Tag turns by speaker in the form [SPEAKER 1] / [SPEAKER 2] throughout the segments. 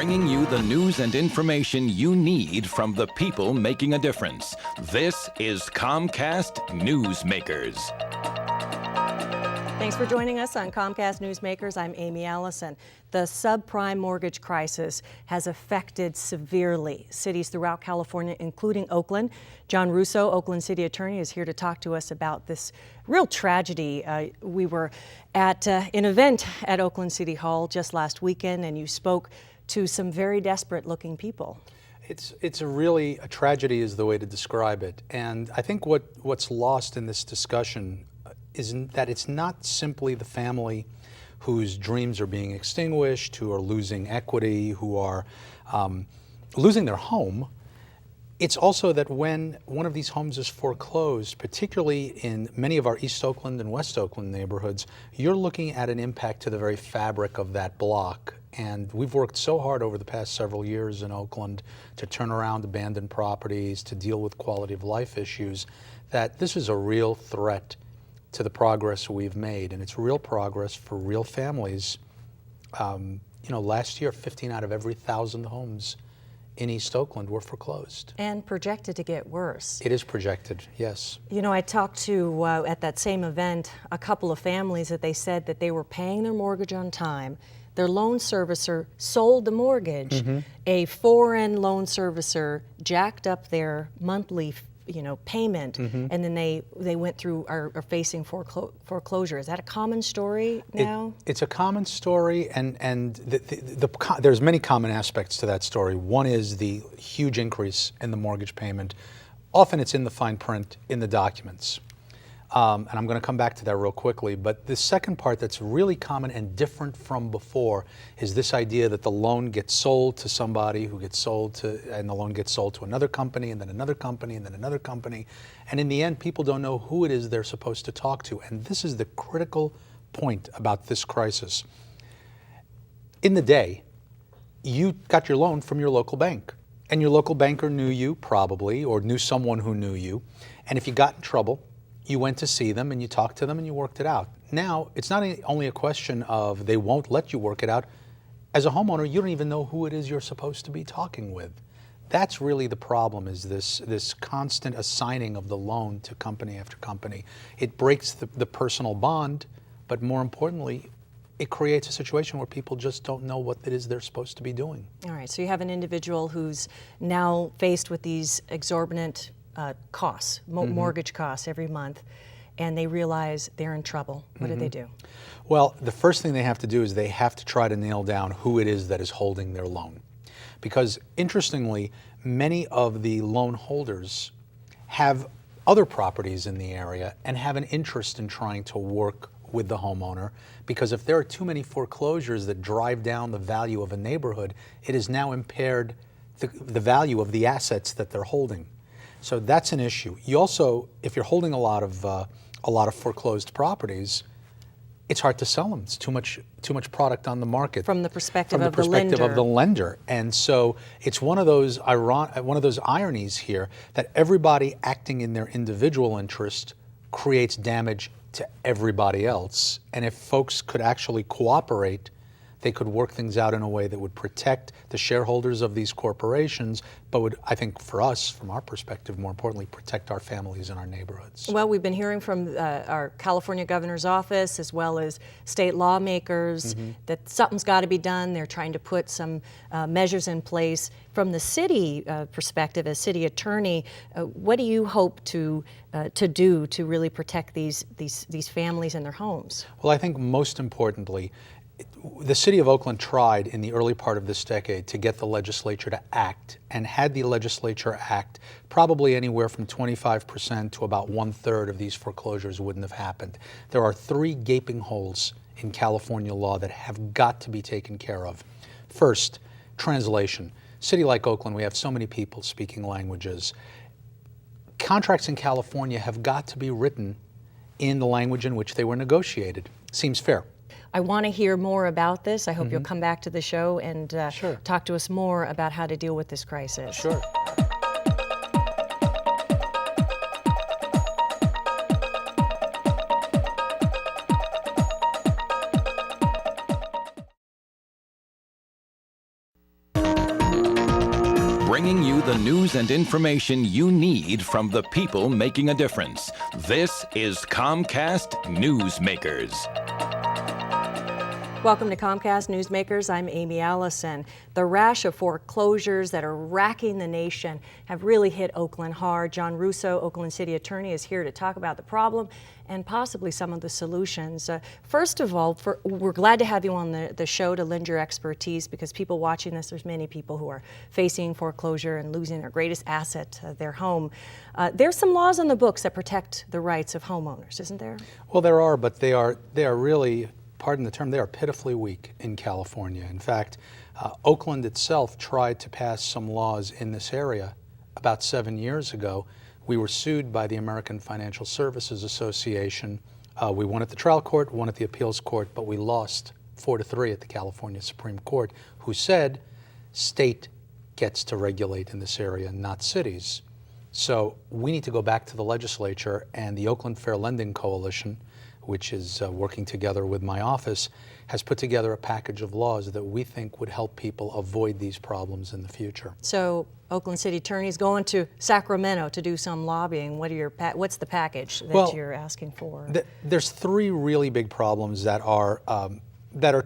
[SPEAKER 1] bringing you the news and information you need from the people making a difference. This is Comcast Newsmakers.
[SPEAKER 2] Thanks for joining us on Comcast Newsmakers. I'm Amy Allison. The subprime mortgage crisis has affected severely cities throughout California, including Oakland. John Russo, Oakland City Attorney, is here to talk to us about this real tragedy. We were at an event at Oakland City Hall just last weekend, and you spoke to some very desperate-looking people.
[SPEAKER 3] It's a tragedy is the way to describe it. And I think what's lost in this discussion is that it's not simply the family whose dreams are being extinguished, who are losing equity, who are losing their home. It's also that when one of these homes is foreclosed, particularly in many of our East Oakland and West Oakland neighborhoods, you're looking at an impact to the very fabric of that block. And we've worked so hard over the past several years in Oakland to turn around abandoned properties, to deal with quality of life issues, that this is a real threat to the progress we've made, and it's real progress for real families. Last year, 15 out of every 1,000 homes in East Oakland were foreclosed.
[SPEAKER 2] And projected to get worse.
[SPEAKER 3] It is projected, yes.
[SPEAKER 2] You know, I talked to, at that same event, a couple of families that they said that they were paying their mortgage on time. Their loan servicer sold the mortgage. A foreign loan servicer jacked up their monthly payment, and then they went through, are facing foreclosure. Is that a common story now?
[SPEAKER 3] It's a common story, and there's many common aspects to that story. One is the huge increase in the mortgage payment. Often it's in the fine print in the documents. And I'm going to come back to that real quickly. But the second part that's really common and different from before is this idea that the loan gets sold to somebody who gets sold to, and the loan gets sold to another company, and then another company, and then another company. And in the end, people don't know who it is they're supposed to talk to. And this is the critical point about this crisis. In the day, you got your loan from your local bank. And your local banker knew you, probably, or knew someone who knew you. And if you got in trouble, you went to see them and you talked to them and you worked it out. Now, it's not only a question of they won't let you work it out. As a homeowner, you don't even know who it is you're supposed to be talking with. That's really the problem, is this constant assigning of the loan to company after company. It breaks the personal bond, but more importantly, it creates a situation where people just don't know what it is they're supposed to be doing. All
[SPEAKER 2] right, so you have an individual who's now faced with these exorbitant costs, mortgage costs every month, and they realize they're in trouble. What do they do?
[SPEAKER 3] Well, the first thing they have to do is they have to try to nail down who it is that is holding their loan. Because interestingly, many of the loan holders have other properties in the area and have an interest in trying to work with the homeowner, because if there are too many foreclosures that drive down the value of a neighborhood, it has now impaired the value of the assets that they're holding. So that's an issue. You also, if you're holding a lot of foreclosed proproperties, it's hard to sell them. It's too much product on the market.
[SPEAKER 2] From the perspective of the
[SPEAKER 3] lender. And so it's one of those ironies here that everybody acting in their individual interest creates damage to everybody else. And if folks could actually cooperate, they could work things out in a way that would protect the shareholders of these corporations, but would, I think, for us, from our perspective, more importantly, protect our families and our neighborhoods.
[SPEAKER 2] Well, we've been hearing from our California governor's office, as well as state lawmakers, that something's got to be done. They're trying to put some measures in place. From the city perspective, as city attorney, what do you hope to do to really protect these families and their homes?
[SPEAKER 3] Well, I think most importantly, the city of Oakland tried in the early part of this decade to get the legislature to act, and had the legislature act, probably anywhere from 25% to about 1/3 of these foreclosures wouldn't have happened. There are 3 gaping holes in California law that have got to be taken care of. First, translation. City like Oakland, we have so many people speaking languages. Contracts in California have got to be written in the language in which they were negotiated. Seems fair.
[SPEAKER 2] I want to hear more about this. I hope you'll come back to the show and talk to us more about how to deal with this crisis.
[SPEAKER 3] Sure.
[SPEAKER 1] bringing you the news and information you need from the people making a difference. This is Comcast Newsmakers.
[SPEAKER 2] Welcome to Comcast Newsmakers. I'm Amy Allison. The rash of foreclosures that are racking the nation have really hit Oakland hard. John Russo, Oakland City Attorney, is here to talk about the problem and possibly some of the solutions. First of all, we're glad to have you on the show to lend your expertise, because people watching this, there's many people who are facing foreclosure and losing their greatest asset, their home. There's some laws on the books that protect the rights of homeowners, isn't there?
[SPEAKER 3] Well, there are, but they are really, pardon the term, they are pitifully weak in California. In fact, Oakland itself tried to pass some laws in this area about 7 years ago. We were sued by the American Financial Services Association. We won at the trial court, won at the appeals court, but we lost 4-3 at the California Supreme Court, who said state gets to regulate in this area, not cities. So we need to go back to the legislature, and the Oakland Fair Lending Coalition, which is working together with my office, has put together a package of laws that we think would help people avoid these problems in the future.
[SPEAKER 2] So Oakland City Attorney is going to Sacramento to do some lobbying. What's the package that you're asking for?
[SPEAKER 3] There's three really big problems that are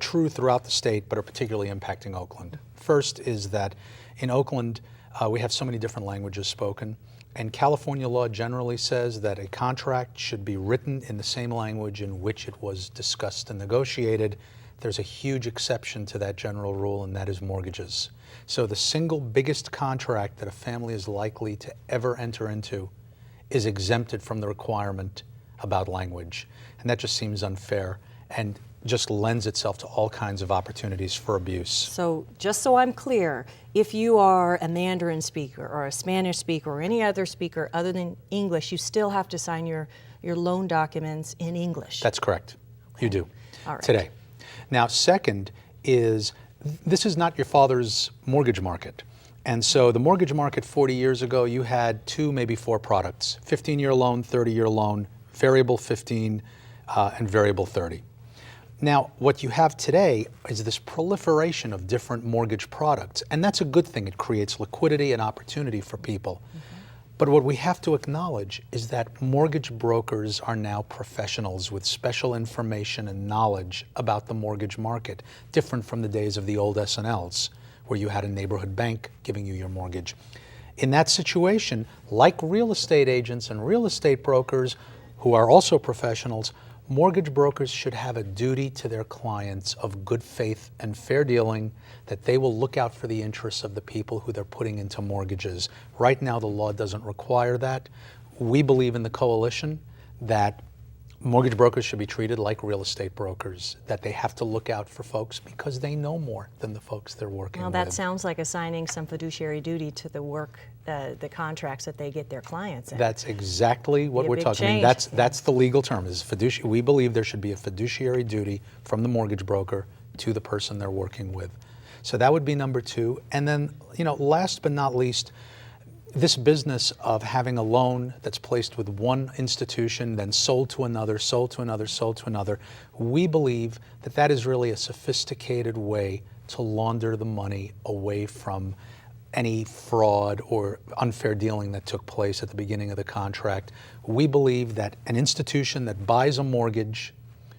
[SPEAKER 3] true throughout the state, but are particularly impacting Oakland. First is that in Oakland, we have so many different languages spoken. And California law generally says that a contract should be written in the same language in which it was discussed and negotiated. There's a huge exception to that general rule, and that is mortgages. So the single biggest contract that a family is likely to ever enter into is exempted from the requirement about language. And that just seems unfair and just lends itself to all kinds of opportunities for abuse. So
[SPEAKER 2] just so I'm clear, if you are a Mandarin speaker or a Spanish speaker or any other speaker other than English, you still have to sign your loan documents in English.
[SPEAKER 3] That's correct. You do.
[SPEAKER 2] All right.
[SPEAKER 3] Today. Now, second is, this is not your father's mortgage market. And so the mortgage market 40 years ago, you had 2, maybe 4 products: 15-year loan, 30-year loan, variable 15, and variable 30. Now, what you have today is this proliferation of different mortgage products, and that's a good thing. It creates liquidity and opportunity for people. Mm-hmm. But what we have to acknowledge is that mortgage brokers are now professionals with special information and knowledge about the mortgage market, different from the days of the old S&Ls, where you had a neighborhood bank giving you your mortgage. In that situation, like real estate agents and real estate brokers, who are also professionals, mortgage brokers should have a duty to their clients of good faith and fair dealing, that they will look out for the interests of the people who they're putting into mortgages. Right now, the law doesn't require that. We believe in the coalition that mortgage brokers should be treated like real estate brokers, that they have to look out for folks because they know more than the folks they're working with.
[SPEAKER 2] Well, that sounds like assigning some fiduciary duty to the work, the contracts that they get their clients in.
[SPEAKER 3] That's exactly what we're talking about. That's the legal term, is fiduciary. We believe there should be a fiduciary duty from the mortgage broker to the person they're working with. So that would be number 2. And then, last but not least, this business of having a loan that's placed with one institution, then sold to another, sold to another, sold to another, we believe that that is really a sophisticated way to launder the money away from any fraud or unfair dealing that took place at the beginning of the contract. We believe that an institution that buys a mortgage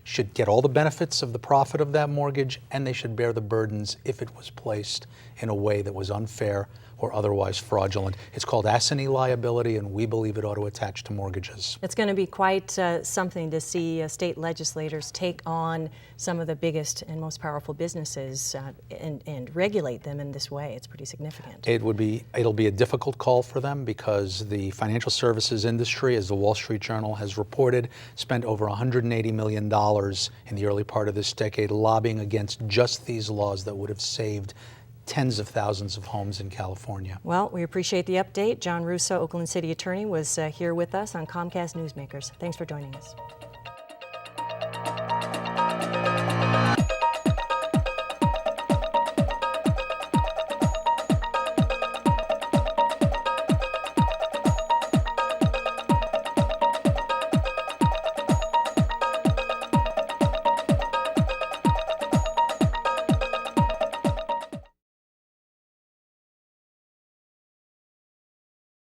[SPEAKER 3] should get all the benefits of the profit of that mortgage, and they should bear the burdens if it was placed in a way that was unfair or otherwise fraudulent. It's called assignee liability, and we believe it ought to attach to mortgages.
[SPEAKER 2] It's going to be quite something to see state legislators take on some of the biggest and most powerful businesses and regulate them in this way. It's pretty significant.
[SPEAKER 3] It'll be a difficult call for them, because the financial services industry, as the Wall Street Journal has reported, spent over $180 million in the early part of this decade lobbying against just these laws that would have saved tens of thousands of homes in California.
[SPEAKER 2] Well, we appreciate the update. John Russo, Oakland City Attorney, was here with us on Comcast Newsmakers. Thanks for joining us.